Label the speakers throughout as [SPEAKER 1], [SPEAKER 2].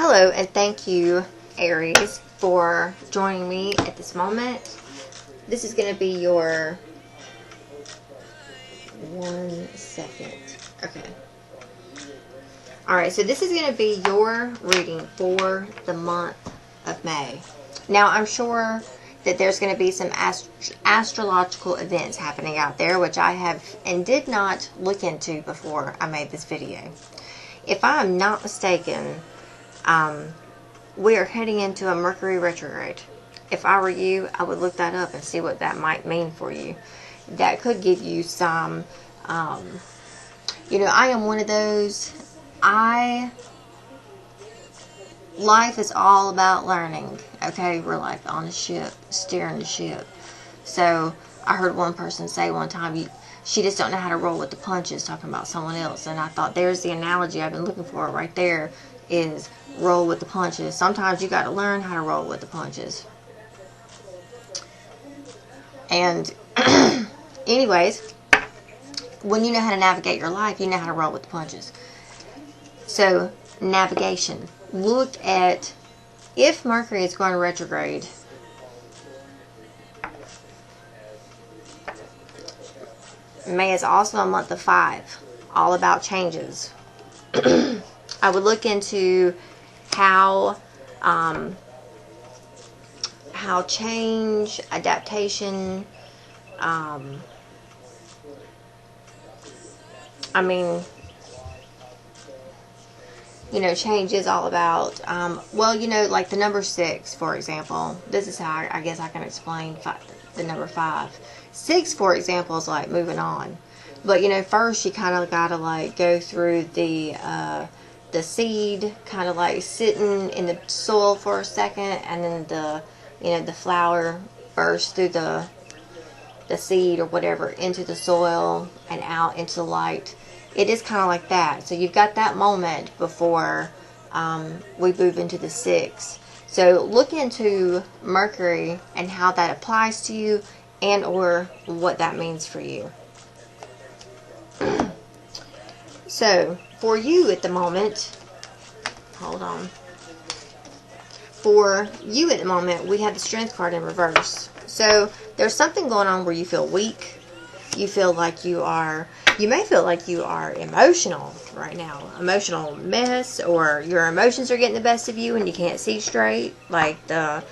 [SPEAKER 1] Hello, and thank you, Aries, for joining me at this moment. This is going to be your... 1 second. Okay. Alright, so this is going to be your reading for the month of May. Now, I'm sure that there's going to be some astrological events happening out there, which I have and did not look into before I made this video. If I am not mistaken, we are heading into a Mercury retrograde. If I were you, I would look that up and see what that might mean for you. That could give you some, you know, I am one of those, life is all about learning, okay? We're like on a ship, steering the ship. So, I heard one person say one time, she just don't know how to roll with the punches, talking about someone else. And I thought, there's the analogy I've been looking for right there, is roll with the punches. Sometimes you got to learn how to roll with the punches. And anyways, when you know how to navigate your life, you know how to roll with the punches. So, navigation. Look at, if Mercury is going retrograde, May is also a month of 5, all about changes. I would look into how change, adaptation, I mean, you know, change is all about, well, you know, like the number 6, for example. This is how I guess I can explain the number 5. 6, for example, is like moving on. But, you know, first you kind of got to like go through the seed, kind of like sitting in the soil for a second, and then the flower bursts through the seed or whatever into the soil and out into the light. It is kind of like that. So you've got that moment before we move into the 6. So look into Mercury and how that applies to you, and or what that means for you. So for you at the moment, hold on. For you at the moment, we have the Strength card in reverse. So there's something going on where you feel weak. You feel like you may feel like you are emotional right now. Emotional mess, or your emotions are getting the best of you and you can't see straight. Like the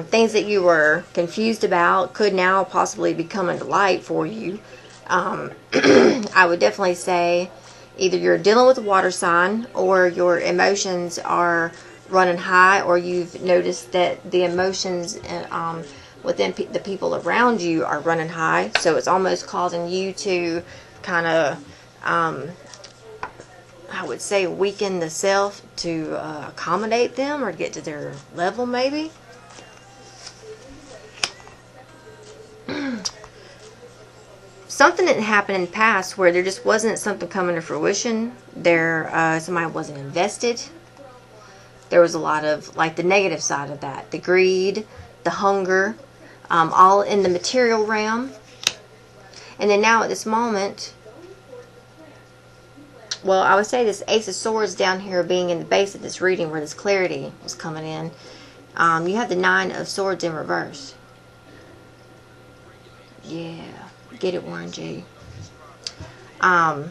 [SPEAKER 1] things that you were confused about could now possibly be coming to light for you. I would definitely say either you're dealing with a water sign, or your emotions are running high, or you've noticed that the emotions within the people around you are running high. So it's almost causing you to kind of, I would say, weaken the self to accommodate them or get to their level, maybe. Something that happened in the past where there just wasn't something coming to fruition. Somebody wasn't invested. There was a lot of, like, the negative side of that. The greed, the hunger, all in the material realm. And then now at this moment, well, I would say this Ace of Swords down here being in the base of this reading where this clarity was coming in. You have the 9 of Swords in reverse. Yeah. Get it, Warren G. I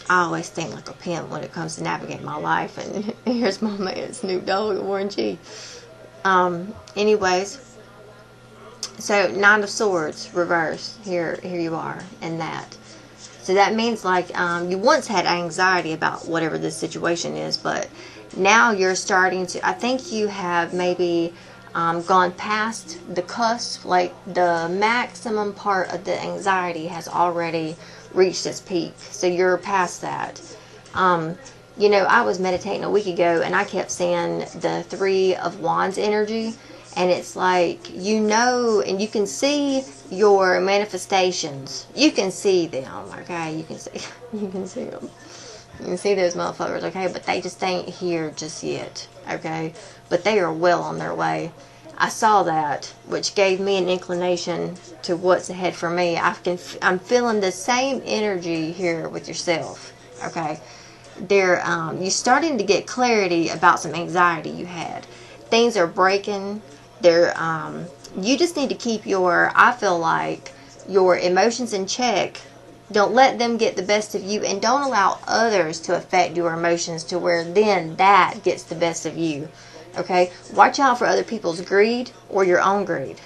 [SPEAKER 1] always think like a pimp when it comes to navigating my life, and here's my man Snoop Dogg, Warren G. Anyways, so 9 of Swords reverse. Here you are in that. So that means like you once had anxiety about whatever this situation is, but now you're starting to. I think you have maybe gone past the cusp, like the maximum part of the anxiety has already reached its peak. So you're past that. You know, I was meditating a week ago and I kept seeing the 3 of Wands energy, and it's like, you know, and you can see your manifestations. You can see them, okay? You can see them. You can see those motherfuckers, okay? But they just ain't here just yet, okay? But they are well on their way. I saw that, which gave me an inclination to what's ahead for me. I'm feeling the same energy here with yourself, okay? you're starting to get clarity about some anxiety you had. Things are breaking. You just need to keep I feel like, your emotions in check. Don't let them get the best of you, and don't allow others to affect your emotions to where then that gets the best of you. Okay? Watch out for other people's greed or your own greed.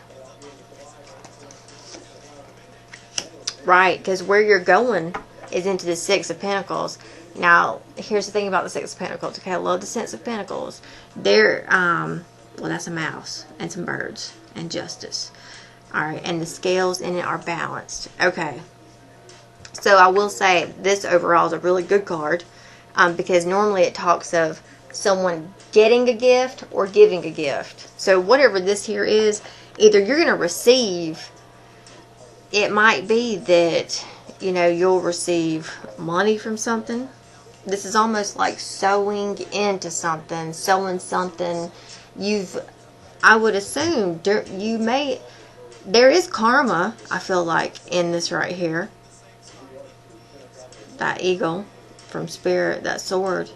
[SPEAKER 1] Right, because where you're going is into the Six of Pentacles. Now, here's the thing about the Six of Pentacles. Okay, I love the Six of Pentacles. Well, that's a mouse and some birds and justice. Alright, and the scales in it are balanced. Okay. So I will say this overall is a really good card, because normally it talks of someone getting a gift or giving a gift. So whatever this here is, either you're going to receive, it might be that, you'll receive money from something. This is almost like sowing into something, sowing something. I would assume there is karma, I feel like, in this right here. That eagle from Spirit, that sword.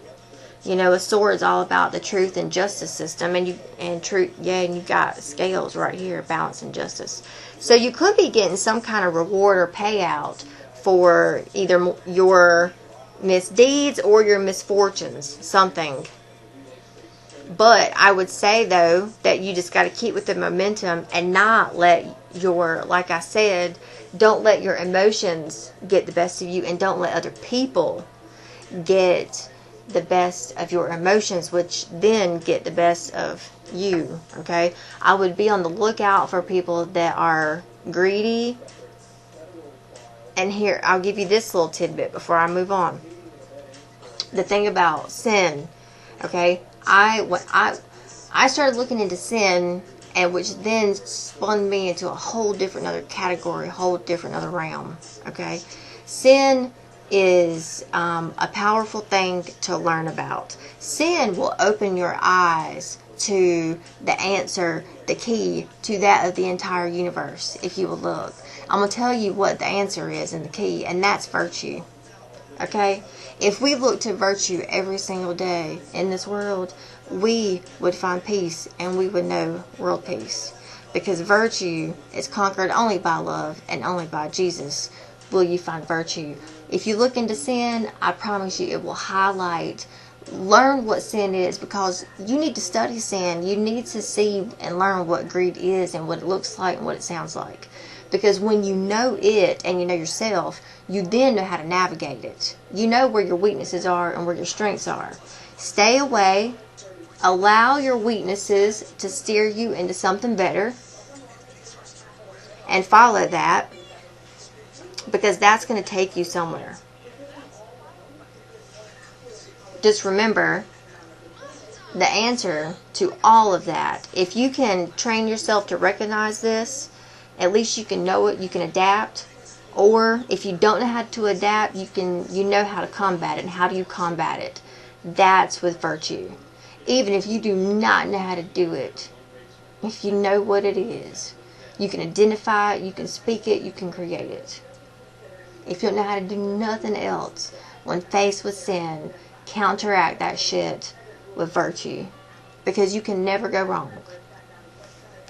[SPEAKER 1] A sword is all about the truth and justice system, and you got scales right here, balance and justice. So you could be getting some kind of reward or payout for either your misdeeds or your misfortunes, something. But I would say, though, that you just got to keep with the momentum and not let like I said, don't let your emotions get the best of you, and don't let other people get the best of your emotions, which then get the best of you. Okay? I would be on the lookout for people that are greedy. And here, I'll give you this little tidbit before I move on. The thing about sin, okay? I started looking into sin, and which then spun me into a whole different other category, whole different other realm. Okay, sin is a powerful thing to learn about. Sin will open your eyes to the answer, the key to that of the entire universe. If you will look, I'm gonna tell you what the answer is and the key, and that's virtue. Okay, if we look to virtue every single day in this world, we would find peace, and we would know world peace. Because virtue is conquered only by love and only by Jesus will you find virtue. If you look into sin, I promise you it will learn what sin is, because you need to study sin. You need to see and learn what greed is and what it looks like and what it sounds like. Because when you know it and you know yourself, you then know how to navigate it. You know where your weaknesses are and where your strengths are. Stay away. Allow your weaknesses to steer you into something better, and follow that, because that's going to take you somewhere. Just remember the answer to all of that. If you can train yourself to recognize this, at least you can know it, you can adapt. Or if you don't know how to adapt, you know how to combat it. And how do you combat it? That's with virtue. Even if you do not know how to do it, if you know what it is, you can identify it, you can speak it, you can create it. If you don't know how to do nothing else, when faced with sin, counteract that shit with virtue. Because you can never go wrong.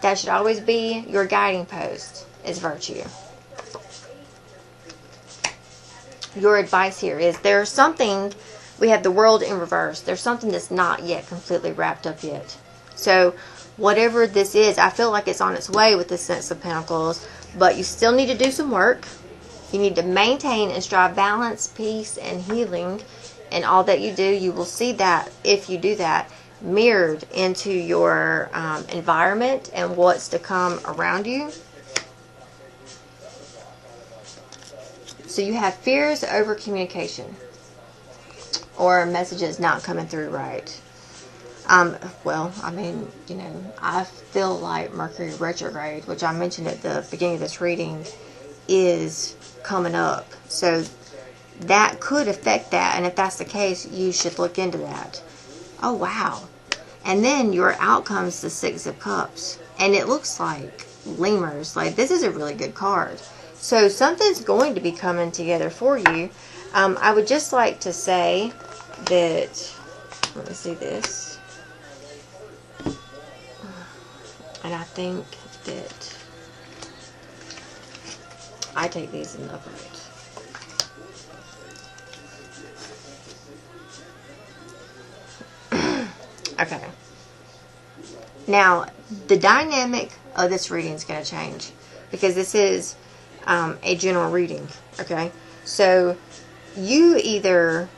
[SPEAKER 1] That should always be your guiding post, is virtue. Your advice here is there's something. We have the world in reverse. There's something that's not yet completely wrapped up yet. So whatever this is, I feel like it's on its way with the Six of Pentacles, but you still need to do some work. You need to maintain and strive balance, peace, and healing in all that you do. You will see that, if you do that, mirrored into your environment and what's to come around you. So you have fears over communication, or messages not coming through right. Well, I mean, I feel like Mercury retrograde, which I mentioned at the beginning of this reading, is coming up. So that could affect that. And if that's the case, you should look into that. Oh, wow. And then your out comes the Six of Cups. And it looks like lemurs. Like, this is a really good card. So something's going to be coming together for you. I would just like to say that, let me see this, and I think that I take these in the upright. Okay. Now, the dynamic of this reading is going to change because this is a general reading. Okay. So, you either,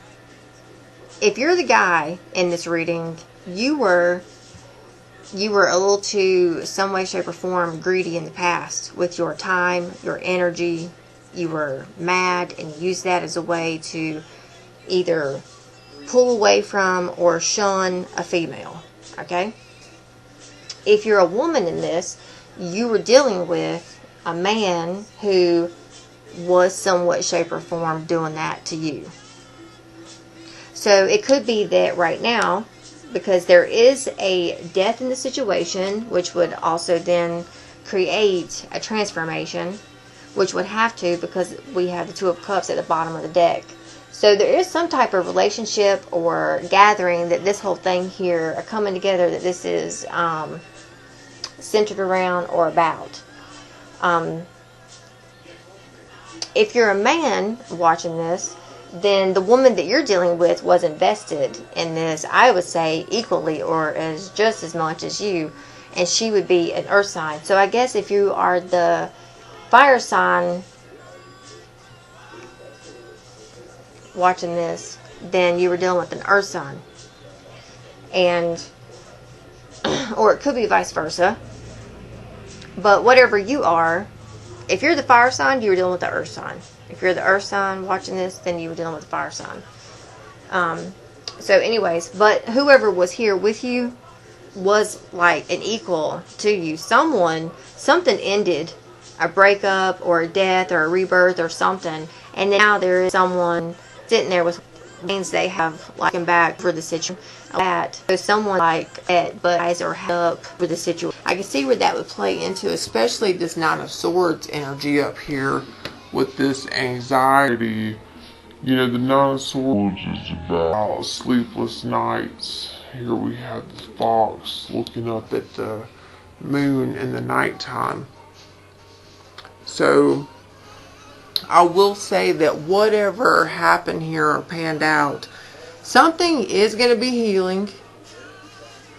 [SPEAKER 1] if you're the guy in this reading, you were a little too, some way, shape, or form, greedy in the past with your time, your energy. You were mad and used that as a way to either pull away from or shun a female. Okay? If you're a woman in this, you were dealing with a man who was somewhat, shape, or form doing that to you. So it could be that right now, because there is a death in the situation, which would also then create a transformation, which would have to, because we have the Two of Cups at the bottom of the deck. So there is some type of relationship or gathering that this whole thing here are coming together, that this is centered around or about. If you're a man watching this, then the woman that you're dealing with was invested in this, I would say, equally or as just as much as you, and she would be an earth sign. So I guess if you are the fire sign watching this, then you were dealing with an earth sign. And, or it could be vice versa. But whatever you are, if you're the fire sign, you were dealing with the earth sign. If you're the earth sign watching this, then you were dealing with the fire sign. So anyways, but whoever was here with you was like an equal to you. Something ended, a breakup or a death or a rebirth or something, and now there is someone sitting there with means they have like him back for the situation. That so someone like that, but eyes are up for the situation.
[SPEAKER 2] I can see where that would play into, especially this Nine of Swords energy up here with this anxiety. You know, the Nine of Swords is about sleepless nights. Here we have the fox looking up at the moon in the nighttime. So I will say that whatever happened here or panned out, something is going to be healing,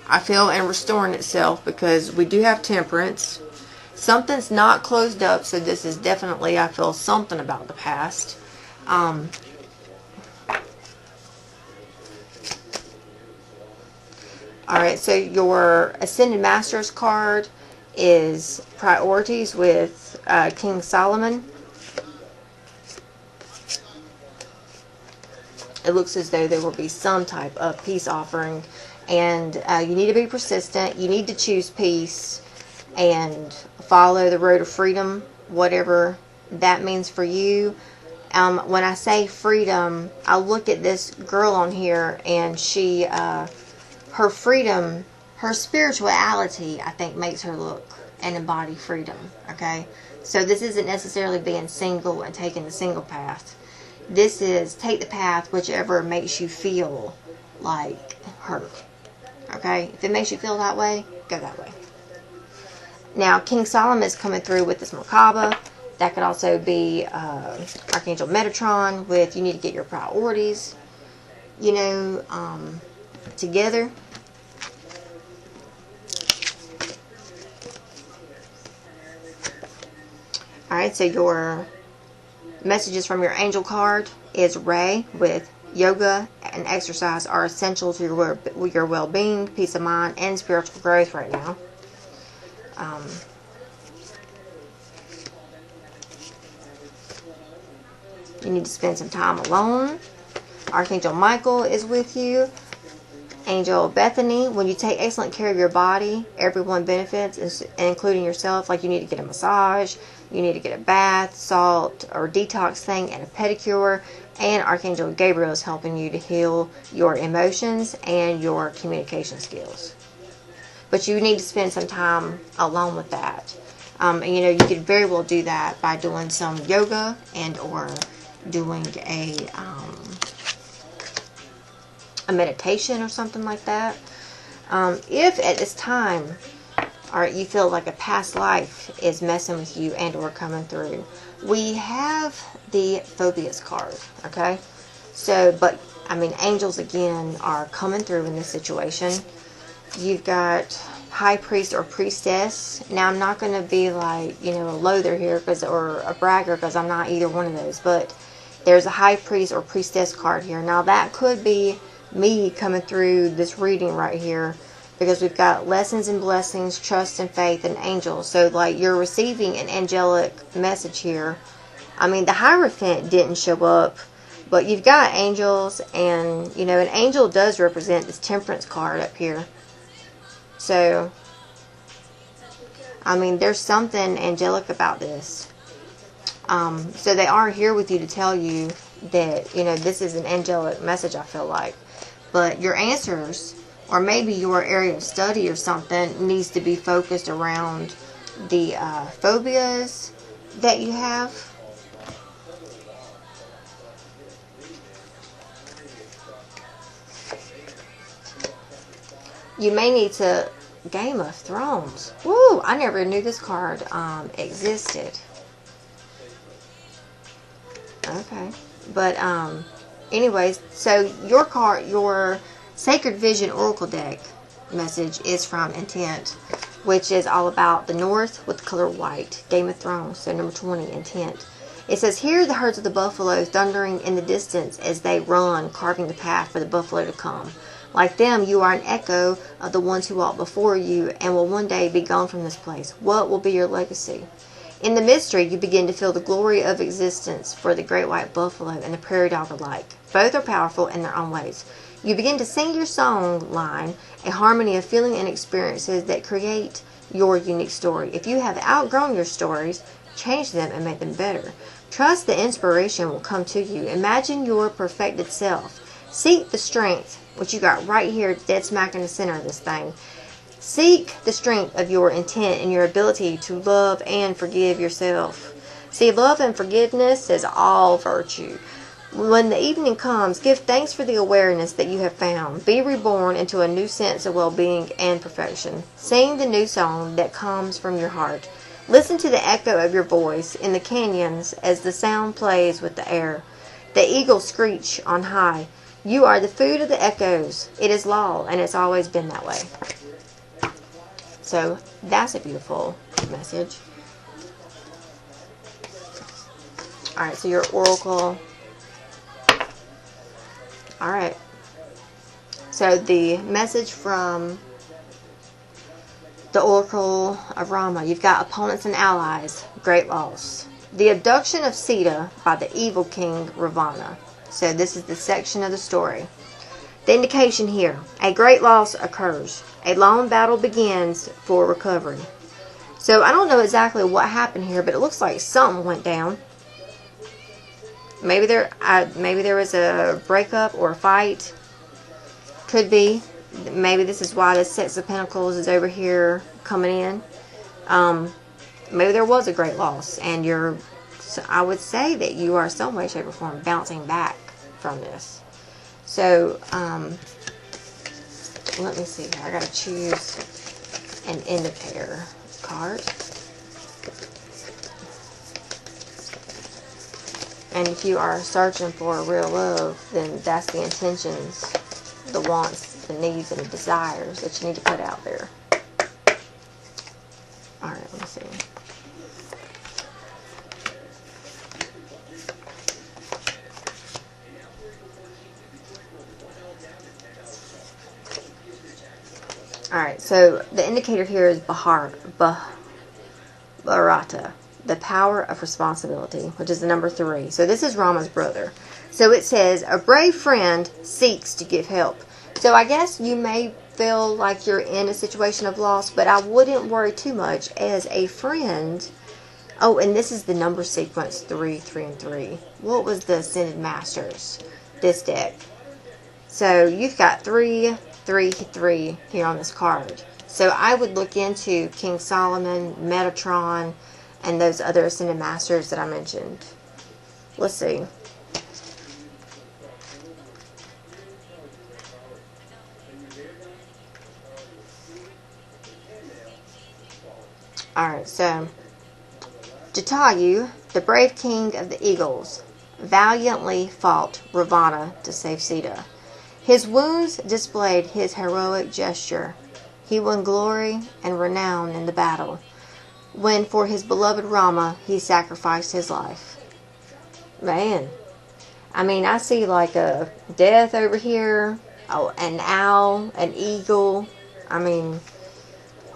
[SPEAKER 2] I feel, and restoring itself, because we do have Temperance. Something's not closed up, so this is definitely, I feel, something about the past. Alright, so your Ascended Masters card is Priorities with King Solomon. It looks as though there will be some type of peace offering, and you need to be persistent. You need to choose peace and follow the road of freedom, whatever that means for you. When I say freedom, I look at this girl on here, and she, her freedom, her spirituality, I think, makes her look and embody freedom. Okay, so this isn't necessarily being single and taking the single path. This is take the path whichever makes you feel like her. Okay? If it makes you feel that way, go that way. Now, King Solomon is coming through with this Merkaba. That could also be Archangel Metatron with you need to get your priorities, you know, together. Alright, so your messages from your angel card is Ray with yoga and exercise are essential to your well-being, peace of mind, and spiritual growth right now. You need to spend some time alone. Archangel Michael is with you. Angel Bethany, when you take excellent care of your body, everyone benefits, including yourself. Like you need to get a massage, you need to get a bath, salt or detox thing, and a pedicure. And Archangel Gabriel is helping you to heal your emotions and your communication skills. But you need to spend some time alone with that. And you know, you could very well do that by doing some yoga and or doing a
[SPEAKER 1] a meditation or something like that. If at this time, alright, you feel like a past life is messing with you and or coming through, we have the Phobias card, okay? So, but, I mean, angels, again, are coming through in this situation. You've got high priest or priestess. Now, I'm not going to be like, you know, a loather here or a bragger, because I'm not either one of those, but there's a high priest or priestess card here. Now, that could be me coming through this reading right here, because we've got lessons and blessings, trust and faith, and angels. So, like, you're receiving an angelic message here. I mean, the Hierophant didn't show up, but you've got angels, and, you know, an angel does represent this Temperance card up here. So, I mean, there's something angelic about this. So they are here with you to tell you that, you know, this is an angelic message, I feel like. But your answers, or maybe your area of study or something, needs to be focused around the phobias that you have. You may need to... Game of Thrones. Woo! I never knew this card existed. Okay. But, anyways, so your card, your Sacred Vision Oracle deck message is from Intent, which is all about the North with the color white. Game of Thrones. So number 20, Intent. It says, hear the herds of the buffalo thundering in the distance as they run, carving the path for the buffalo to come. Like them, you are an echo of the ones who walked before you and will one day be gone from this place. What will be your legacy? In the mystery, you begin to feel the glory of existence for the great white buffalo and the prairie dog alike. Both are powerful in their own ways. You begin to sing your song line, a harmony of feeling and experiences that create your unique story. If you have outgrown your stories, change them and make them better. Trust the inspiration will come to you. Imagine your perfected self. Seek the strength, which you got right here, dead smack in the center of this thing. Seek the strength of your intent and your ability to love and forgive yourself. See, love and forgiveness is all virtue. When the evening comes, give thanks for the awareness that you have found. Be reborn into a new sense of well-being and perfection. Sing the new song that comes from your heart. Listen to the echo of your voice in the canyons as the sound plays with the air. The eagles screech on high. You are the food of the echoes. It is law, and it's always been that way. So, that's a beautiful message. Alright, so your oracle. Alright. So, the message from the Oracle of Rama. You've got opponents and allies. Great loss. The abduction of Sita by the evil king Ravana. So this is the section of the story. The indication here. A great loss occurs. A long battle begins for recovery. So I don't know exactly what happened here, but it looks like something went down. Maybe there was a breakup or a fight. Could be. Maybe this is why the Six of Pentacles is over here coming in. Maybe there was a great loss, and I would say that you are some way, shape, or form bouncing back from this. So, let me see. I gotta choose an indicator card. And if you are searching for real love, then that's the intentions, the wants, the needs, and the desires that you need to put out there. Alright, let me see. Alright, so the indicator here is Bharata, the power of responsibility, which is the number 3. So this is Rama's brother. So it says, a brave friend seeks to give help. So I guess you may feel like you're in a situation of loss, but I wouldn't worry too much as a friend. Oh, and this is the number sequence 3, 3, and 3. What was the Ascended Masters? This deck. So you've got 3, 3, 3 here on this card. So I would look into King Solomon, Metatron, and those other Ascended Masters that I mentioned. Let's see.
[SPEAKER 2] Alright, so Jatayu, the brave king of the eagles, valiantly fought Ravana to save Sita. His wounds displayed his heroic gesture. He won glory and renown in the battle, when for his beloved Rama he sacrificed his life. Man, I mean, I see like a death over here, an owl, an eagle. I mean,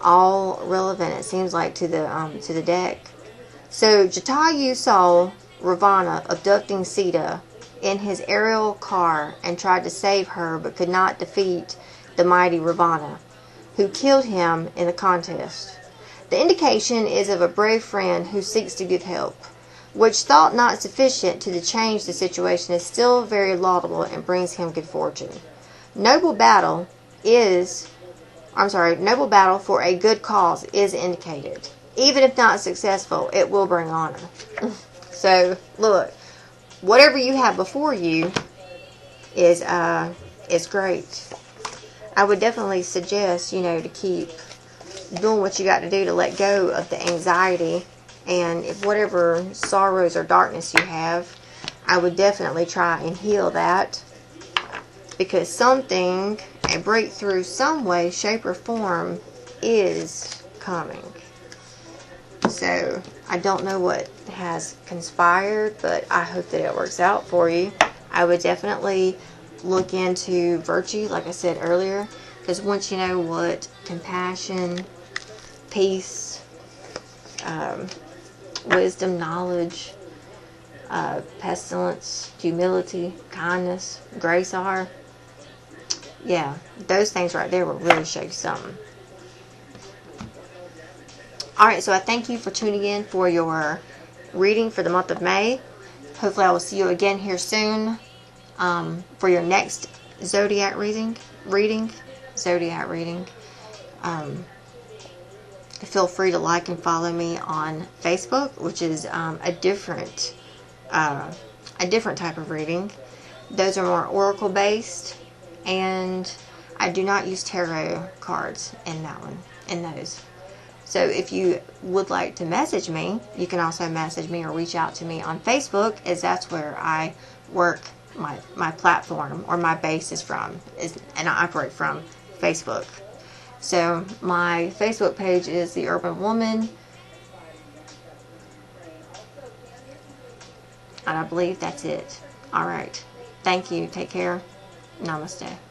[SPEAKER 2] all relevant, it seems like, to the deck. So Jatayu saw Ravana abducting Sita in his aerial car and tried to save her, but could not defeat the mighty Ravana, who killed him in the contest. The indication is of a brave friend who seeks to give help, which, thought not sufficient to change the situation, is still very laudable and brings him good fortune. Noble battle for a good cause is indicated. Even if not successful, it will bring honor. So, look, whatever you have before you is great. I would definitely suggest, to keep doing what you got to do to let go of the anxiety, and if whatever sorrows or darkness you have, I would definitely try and heal that, because something, a breakthrough some way, shape, or form is coming. So, I don't know what has conspired, but I hope that it works out for you. I would definitely look into virtue, like I said earlier, because once you know what compassion, peace, wisdom, knowledge, pestilence, humility, kindness, grace are, yeah, those things right there will really show you something. Alright, so I thank you for tuning in for your reading for the month of May. Hopefully I will see you again here soon for your next zodiac reading. Feel free to like and follow me on Facebook, which is a different type of reading. Those are more oracle based, and I do not use tarot cards in those. So if you would like to message me, you can also message me or reach out to me on Facebook, as that's where I work my platform, or my base is from, and I operate from Facebook. So my Facebook page is The Urban Woman, and I believe that's it. Alright, thank you, take care, namaste.